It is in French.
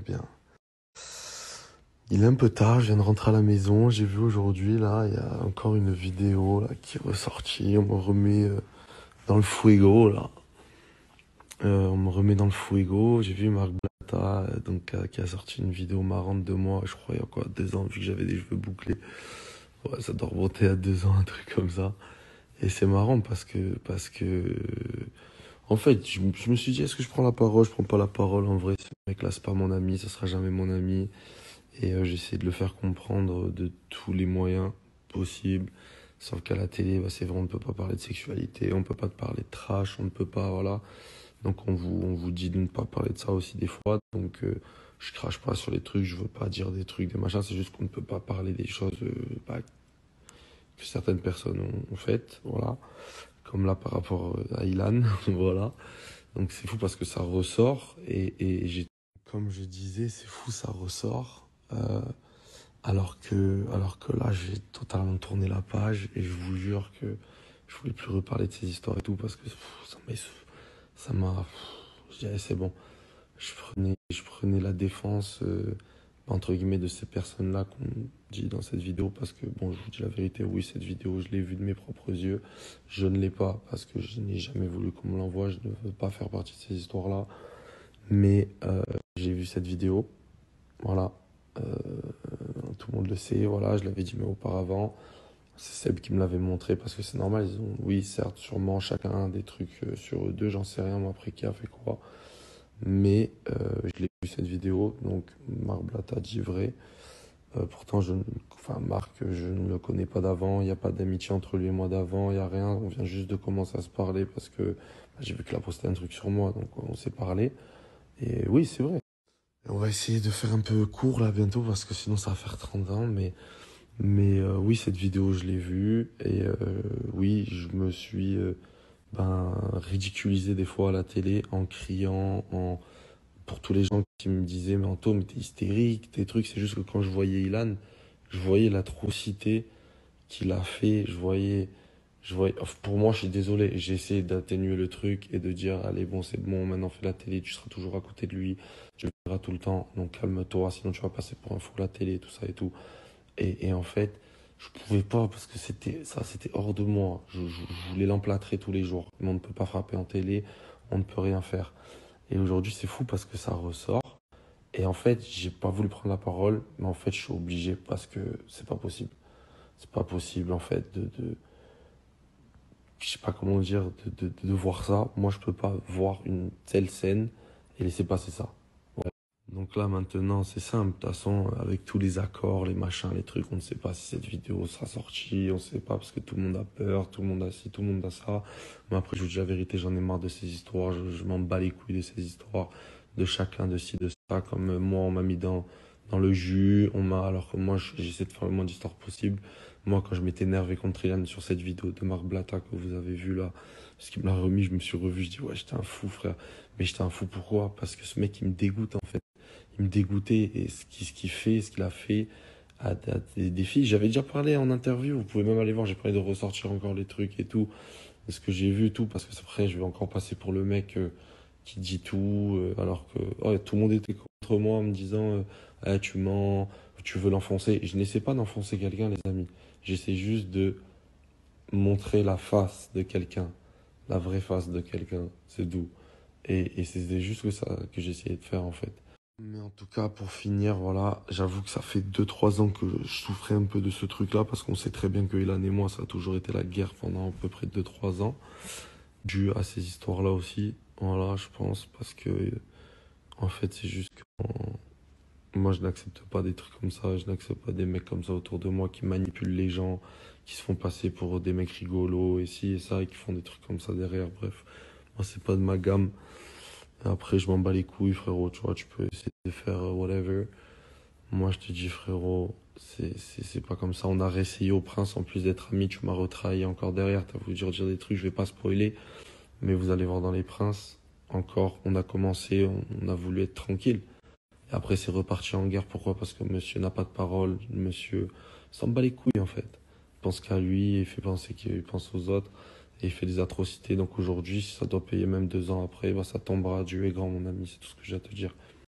bien. Il est un peu tard, je viens de rentrer à la maison. J'ai vu aujourd'hui, là, il y a encore une vidéo là, qui est ressortie. On me remet dans le fuego, là. On me remet dans le fuego. J'ai vu Marc Blatta, qui a sorti une vidéo marrante de moi, je crois, il y a quoi, 2 ans, vu que j'avais des cheveux bouclés. Ouais, ça doit remonter à 2 ans, un truc comme ça. Et c'est marrant en fait, je me suis dit, est-ce que je prends la parole, je prends pas la parole. En vrai, ce mec-là, c'est pas mon ami, ça sera jamais mon ami. Et j'essaie de le faire comprendre de tous les moyens possibles. Sauf qu'à la télé, bah, c'est vrai, on ne peut pas parler de sexualité, on ne peut pas te parler de trash, on ne peut pas, voilà. Donc on vous dit de ne pas parler de ça aussi des fois. Donc je crache pas sur les trucs, je veux pas dire des trucs, des machins, c'est juste qu'on ne peut pas parler des choses bah, que certaines personnes ont faites, voilà. Comme là par rapport à Ilan, voilà. Donc c'est fou parce que ça ressort comme je disais, c'est fou, ça ressort. Alors que là, j'ai totalement tourné la page et je vous jure que je voulais plus reparler de ces histoires et tout parce que je dirais c'est bon. Je prenais la défense, entre guillemets, de ces personnes-là qu'on dit dans cette vidéo parce que, bon, je vous dis la vérité, oui, cette vidéo, je l'ai vue de mes propres yeux. Je ne l'ai pas parce que je n'ai jamais voulu qu'on me l'envoie. Je ne veux pas faire partie de ces histoires-là. Mais j'ai vu cette vidéo, voilà. Euh, Tout le monde le sait, voilà, je l'avais dit mais auparavant. C'est Seb qui me l'avait montré parce que c'est normal, ils ont, oui, certes, sûrement chacun des trucs sur eux deux, j'en sais rien, moi après qui a fait quoi. Mais je l'ai vu cette vidéo, donc Marc Blatta dit vrai. Pourtant, enfin, Marc, je ne le connais pas d'avant, il n'y a pas d'amitié entre lui et moi d'avant, il n'y a rien, on vient juste de commencer à se parler parce que bah, j'ai vu qu'il a posté un truc sur moi, donc on s'est parlé. Et oui, c'est vrai. On va essayer de faire un peu court là bientôt parce que sinon ça va faire 30 ans. Mais oui, cette vidéo je l'ai vue et oui, je me suis ridiculisé des fois à la télé en criant, pour tous les gens qui me disaient mais Anto, mais t'es hystérique, tes trucs. C'est juste que quand je voyais Ilan, je voyais l'atrocité qu'il a fait. Pour moi, je suis désolé, j'ai essayé d'atténuer le truc et de dire, allez, bon, c'est bon, maintenant fais la télé, tu seras toujours à côté de lui, tu le verras tout le temps, donc calme-toi, sinon tu vas passer pour un fou à la télé, tout ça et tout. Et en fait, je pouvais pas parce que c'était hors de moi. Je voulais l'emplâtrer tous les jours. Mais on ne peut pas frapper en télé, on ne peut rien faire. Et aujourd'hui, c'est fou parce que ça ressort. Et en fait, j'ai pas voulu prendre la parole, mais en fait, je suis obligé parce que c'est pas possible. C'est pas possible, en fait, je sais pas comment dire, de voir ça. Moi, je peux pas voir une telle scène et laisser passer ça. Ouais. Donc là, maintenant, c'est simple. De toute façon, avec tous les accords, les machins, les trucs, on ne sait pas si cette vidéo sera sortie. On ne sait pas parce que tout le monde a peur, tout le monde a ci, tout le monde a ça. Mais après, je vous dis la vérité, j'en ai marre de ces histoires. Je m'en bats les couilles de ces histoires, de chacun, de ci, de ça. Comme moi, on m'a mis dans le jus. Alors que moi, j'essaie de faire le moins d'histoires possible. Moi, quand je m'étais énervé contre Ilan sur cette vidéo de Marc Blatta que vous avez vue là, parce qu'il me l'a remis, je me suis revu. Je dis, ouais, j'étais un fou, frère. Mais j'étais un fou pourquoi? Parce que ce mec, il me dégoûte en fait. Il me dégoûtait et ce qu'il a fait à des filles. J'avais déjà parlé en interview, vous pouvez même aller voir, j'ai parlé de ressortir encore les trucs et tout, de ce que j'ai vu et tout, parce que après je vais encore passer pour le mec qui dit tout, alors que oh, tout le monde était contre moi en me disant ah, tu mens, tu veux l'enfoncer. Je n'essaie pas d'enfoncer quelqu'un, les amis. J'essaie juste de montrer la face de quelqu'un, la vraie face de quelqu'un, c'est doux. Et c'était juste que ça que j'essayais de faire en fait. Mais en tout cas, pour finir, voilà, j'avoue que ça fait 2 3 ans que je souffrais un peu de ce truc-là, parce qu'on sait très bien que Ilan et moi, ça a toujours été la guerre pendant à peu près 2 3 ans, dû à ces histoires-là aussi. Voilà, je pense, parce que, en fait, c'est juste que moi, je n'accepte pas des trucs comme ça, je n'accepte pas des mecs comme ça autour de moi qui manipulent les gens, qui se font passer pour des mecs rigolos, et ci et ça, et qui font des trucs comme ça derrière. Bref, moi, c'est pas de ma gamme. Après, je m'en bats les couilles, frérot, tu vois, tu peux essayer de faire whatever. Moi, je te dis, frérot, c'est pas comme ça. On a réessayé au Prince, en plus d'être amis, tu m'as retrahi encore derrière. T'as voulu dire des trucs, je vais pas spoiler, mais vous allez voir dans les Princes. Encore, on a commencé, on a voulu être tranquille. Et après, c'est reparti en guerre. Pourquoi? Parce que monsieur n'a pas de parole. Monsieur s'en bat les couilles, en fait. Il pense qu'à lui, il fait penser qu'il pense aux autres. Et il fait des atrocités. Donc aujourd'hui, si ça doit payer même 2 ans après, bah, ça tombera. Dieu est grand, mon ami. C'est tout ce que j'ai à te dire.